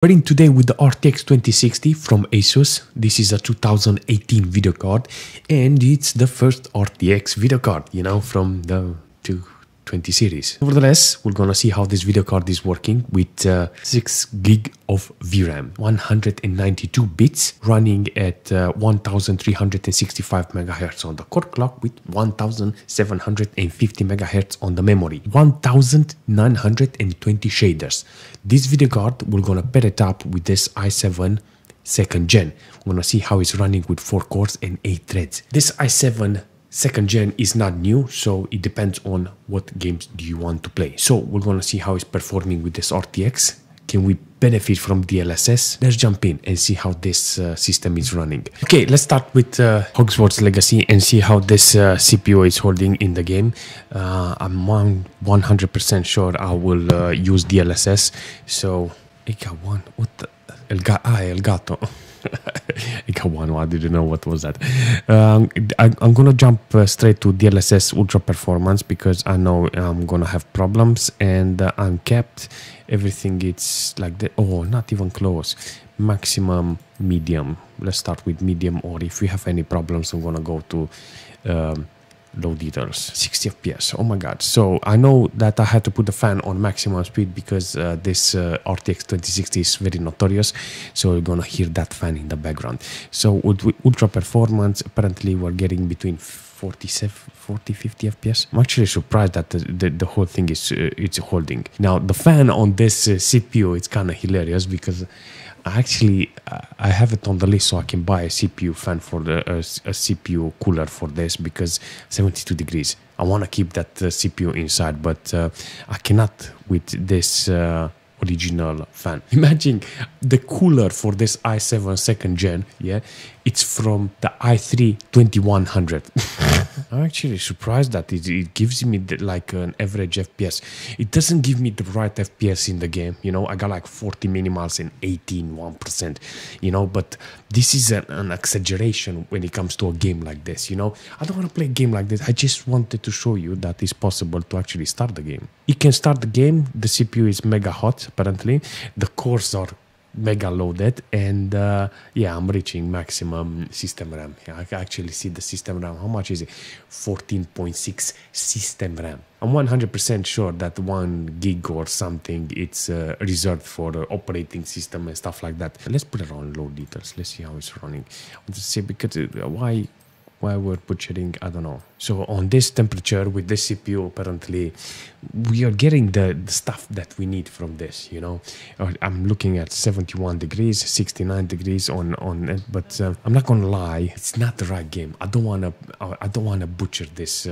We're in today with the RTX 2060 from Asus. This is a 2018 video card and it's the first RTX video card, from the 220 series. Nevertheless, we're gonna see how this video card is working with 6 gig of VRAM, 192 bits running at 1365 MHz on the core clock with 1750 MHz on the memory, 1920 shaders. This video card, we're gonna pair it up with this i7 2nd gen. We're gonna see how it's running with 4 cores and 8 threads. This i7 2nd gen is not new, so it depends on what games do you want to play. So we're gonna see how it's performing with this RTX. Can we benefit from DLSS? Let's jump in and see how this system is running. Okay, let's start with Hogwarts Legacy and see how this CPU is holding in the game. I'm 100% sure I will use DLSS. So, EK1, what the? El Gato. EK1, I didn't know what was that. I'm gonna jump straight to DLSS Ultra Performance because I know I'm gonna have problems and I'm capped. Everything it's like that. Oh, not even close. Maximum medium. Let's start with medium, or if we have any problems, I'm gonna go to low details. 60 FPS. Oh my god. So I know that I had to put the fan on maximum speed because this RTX 2060 is very notorious. So you're gonna hear that fan in the background. So with ultra performance, apparently we're getting between 40, 50 FPS. I'm actually surprised that the whole thing is it's holding. Now the fan on this CPU, it's kind of hilarious because I have it on the list so I can buy a CPU fan for a CPU cooler for this because 72 degrees. I want to keep that CPU inside, but I cannot with this original fan. Imagine the cooler for this i7 2nd gen, yeah, it's from the i3 2100. I'm actually surprised that it gives me like an average FPS. It doesn't give me the right FPS in the game, I got like 40 minimals and 1%, but this is an exaggeration when it comes to a game like this, I don't want to play a game like this. I just wanted to show you that it's possible to actually start the game. You can start the game, the CPU is mega hot apparently, the cores are mega loaded, and yeah, I'm reaching maximum system RAM. Yeah, I can actually see the system RAM. How much is it? 14.6 system RAM. I'm 100% sure that 1 gig or something it's reserved for the operating system and stuff like that. Let's put it on low details. Let's see how it's running. I'll just say because why we're butchering, I don't know. So on this temperature with this CPU, apparently we are getting the stuff that we need from this, I'm looking at 71 degrees, 69 degrees on it, but I'm not gonna lie, it's not the right game. I don't wanna butcher this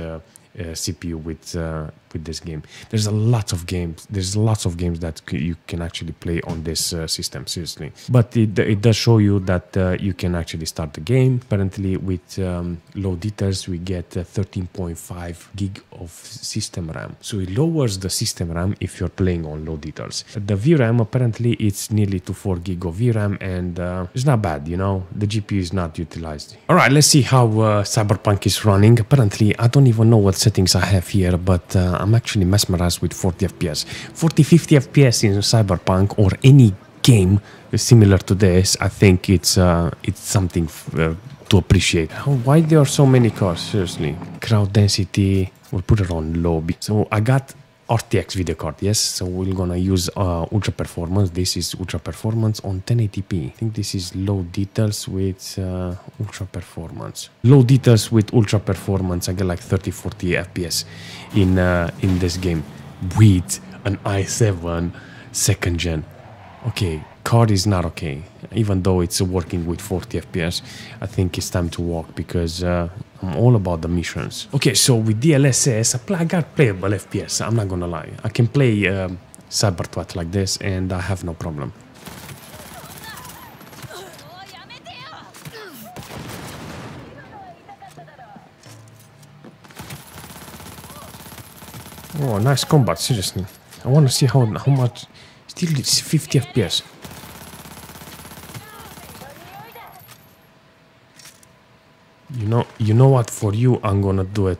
CPU with this game. There's lots of games that you can actually play on this system, seriously. But it does show you that you can actually start the game. Apparently with low details we get 13.5 gig of system RAM. So it lowers the system RAM if you're playing on low details. The VRAM, apparently it's nearly to 4 gig of VRAM, and it's not bad, the GPU is not utilized. Alright, let's see how Cyberpunk is running. Apparently I don't even know what settings I have here, but I'm actually mesmerized with 40 FPS. 40-50 FPS in Cyberpunk or any game similar to this, I think it's something to appreciate. Why there are so many cars? Seriously. Crowd density, we'll put it on low. So I got RTX video card, yes, so we're gonna use ultra performance. This is ultra performance on 1080p. I think this is low details with ultra performance. Low details with ultra performance, I get like 30-40 FPS in this game with an i7 2nd gen. Okay, card is not okay, even though it's working with 40 FPS. I think it's time to walk because I'm all about the missions. Okay, so with DLSS, I got playable FPS, I'm not gonna lie. I can play Cyberpunk like this and I have no problem. Oh, nice combat, seriously. I want to see how much. Still it's 50 FPS. You know what, for you I'm gonna do it.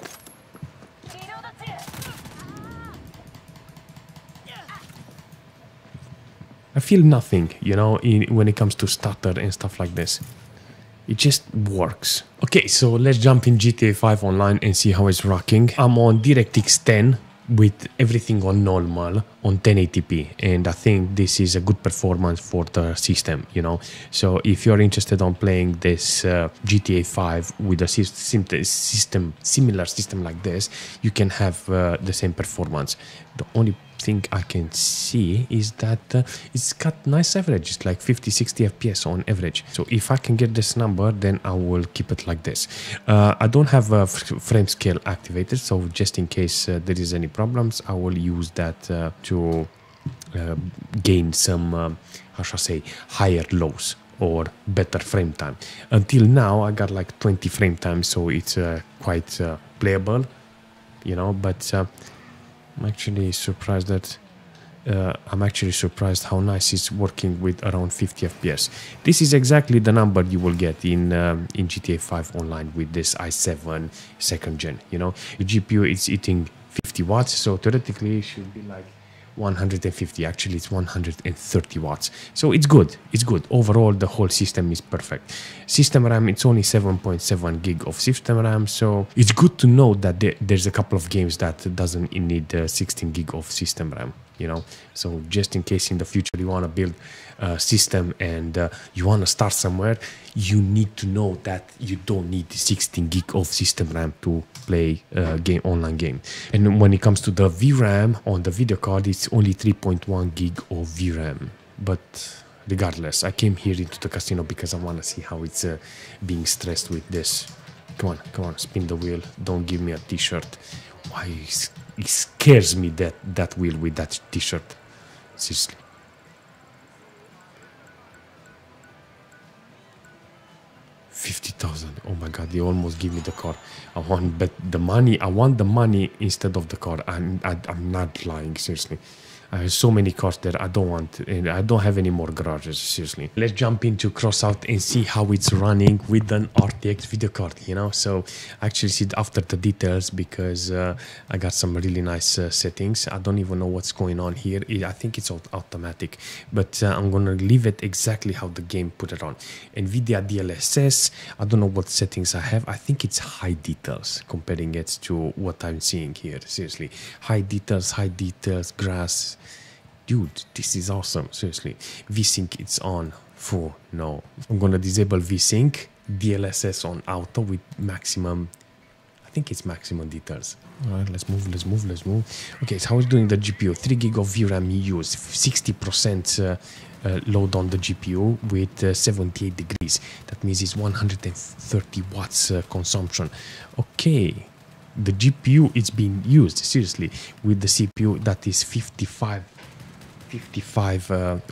I feel nothing, you know, when it comes to stutter and stuff like this. It just works. Okay, so let's jump in GTA 5 Online and see how it's rocking. I'm on DirectX 10 with everything on normal on 1080p, and I think this is a good performance for the system, you know. So if you're interested on playing this GTA 5 with a similar system like this, you can have the same performance. The only thing I can see is that it's got nice average. It's like 50-60 FPS on average. So if I can get this number, then I will keep it like this. I don't have a frame scale activated, so just in case there is any problems, I will use that to gain some how shall I say, higher lows or better frame time. Until now I got like 20 frame time, so it's quite playable, you know. But I'm actually surprised how nice it's working with around 50 FPS. This is exactly the number you will get in GTA 5 Online with this i7 second gen, you know. The GPU is eating 50 watts, so theoretically it should be like 150. Actually it's 130 watts, so it's good. Overall the whole system is perfect. System RAM, it's only 7.7 gig of system RAM, so it's good to know that there's a couple of games that doesn't need 16 gig of system RAM, you know. So just in case in the future you want to build a system and you want to start somewhere, you need to know that you don't need 16 gig of system RAM to play online game. And when it comes to the VRAM on the video card, it's only 3.1 gig of VRAM. But regardless, I came here into the casino because I want to see how it's being stressed with this. Come on, spin the wheel. Don't give me a t-shirt. Why it scares me, that wheel with that t-shirt. Seriously. $50,000. Oh my god, they almost give me the car. I want the money instead of the car. I'm not lying, seriously. I have so many cars there I don't want, and I don't have any more garages, seriously. Let's jump into Crossout and see how it's running with an RTX video card, you know. So actually see after the details, because I got some really nice settings. I don't even know what's going on here. I think it's automatic, but I'm gonna leave it exactly how the game put it on. NVIDIA DLSS, I don't know what settings I have. I think it's high details, comparing it to what I'm seeing here, seriously. High details, grass. Dude, this is awesome, seriously. VSync, it's on full. No, I'm gonna disable VSync, DLSS on auto with maximum, I think it's maximum details. All right, let's move. Okay, so how is doing the GPU? 3 gig of VRAM used, 60% load on the GPU with 78 degrees. That means it's 130 watts consumption. Okay, the GPU is being used, seriously, with the CPU that is 55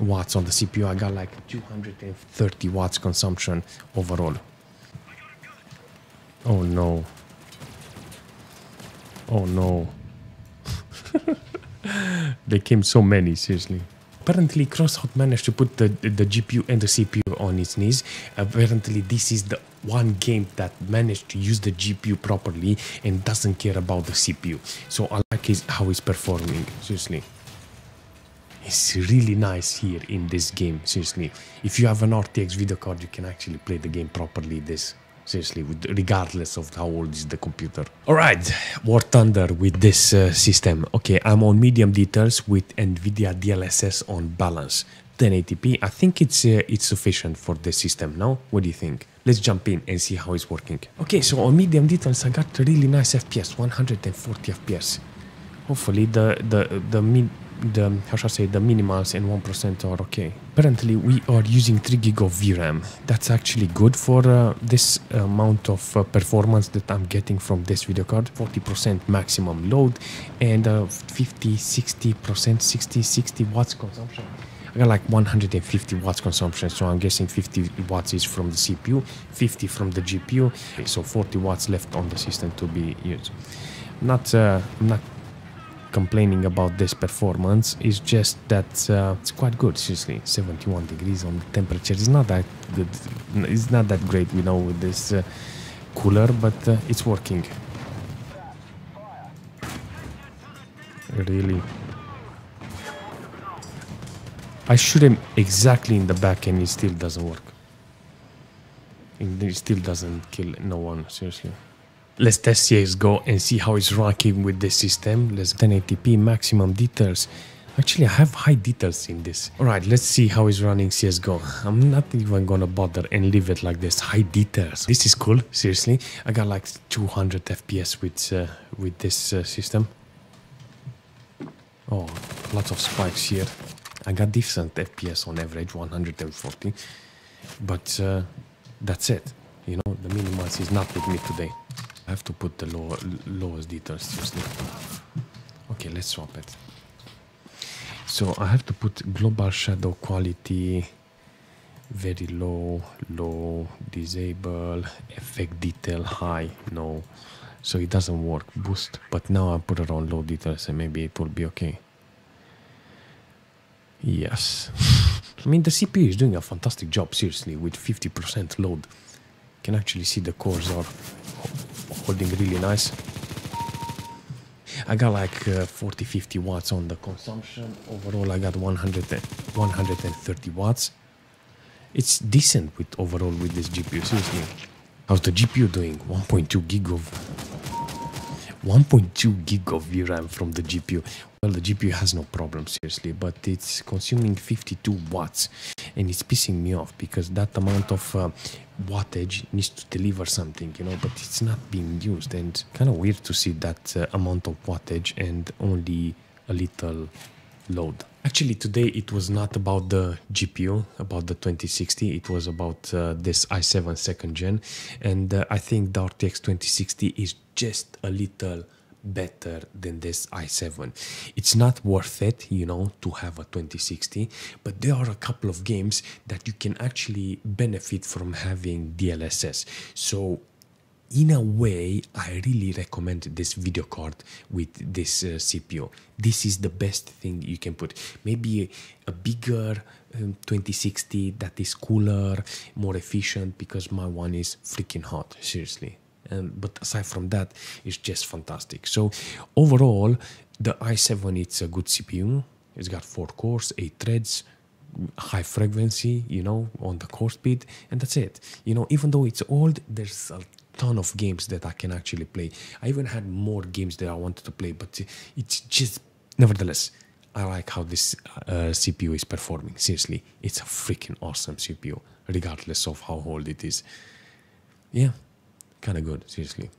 watts on the CPU. I got like 230 watts consumption overall. Oh no. They came so many, seriously. Apparently Crossout managed to put the GPU and the CPU on its knees. Apparently this is the one game that managed to use the GPU properly and doesn't care about the CPU. So I like how it's performing, seriously. It's really nice here in this game, seriously. If you have an RTX video card, you can actually play the game properly, seriously, regardless of how old is the computer. Alright, War Thunder with this system. Okay, I'm on medium details with NVIDIA DLSS on balance. 1080p, I think it's sufficient for the system, no? What do you think? Let's jump in and see how it's working. Okay, so on medium details, I got really nice FPS, 140 FPS. Hopefully the how shall I say, the minimals and 1% are okay. Apparently we are using 3 gig of VRAM. That's actually good for this amount of performance that I'm getting from this video card. 40% maximum load and 60 watts consumption. I got like 150 watts consumption, so I'm guessing 50 watts is from the CPU, 50 from the GPU, so 40 watts left on the system to be used. I'm not complaining about this performance. It's just that it's quite good, seriously. 71 degrees on the temperature is not that good. It's not that great, you know, with this cooler, but it's working. Really. I shoot him exactly in the back and it still doesn't work. It still doesn't kill no one, seriously. Let's test CSGO and see how it's ranking with this system. Let's 1080p maximum details. Actually, I have high details in this. Alright, let's see how it's running CSGO. I'm not even gonna bother and leave it like this. High details. This is cool, seriously. I got like 200 FPS with this system. Oh, lots of spikes here. I got decent FPS on average, 140. But that's it. You know, the minimize is not with me today. I have to put the lowest details, seriously. Okay, let's swap it. So I have to put global shadow quality very low, low, disable, effect detail high, no. So it doesn't work, boost. But now I put it on low details and maybe it will be okay. Yes. I mean, the CPU is doing a fantastic job, seriously, with 50% load. You can actually see the cores are holding really nice. I got like 40-50 watts on the consumption. Overall, I got 130 watts. It's decent with overall with this GPU, seriously. How's the GPU doing? 1.2 gig of VRAM from the GPU. Well, the GPU has no problem, seriously, but it's consuming 52 watts and it's pissing me off because that amount of wattage needs to deliver something, you know, but it's not being used, and kind of weird to see that amount of wattage and only a little load. Actually, today it was not about the GPU, about the 2060, it was about this i7 2nd gen, and I think the RTX 2060 is just a little better than this i7. It's not worth it, you know, to have a 2060, but there are a couple of games that you can actually benefit from having DLSS. So in a way, I really recommend this video card with this CPU. This is the best thing you can put. Maybe a bigger 2060 that is cooler, more efficient, because my one is freaking hot, seriously. But aside from that, it's just fantastic. So overall, the i7, it's a good CPU. It's got 4 cores, 8 threads, high frequency, you know, on the core speed, and that's it. You know, even though it's old, there's a ton of games that I can actually play. I even had more games that I wanted to play, but it's just, nevertheless, I like how this CPU is performing. Seriously, it's a freaking awesome CPU, regardless of how old it is. Yeah. Kind of good, seriously.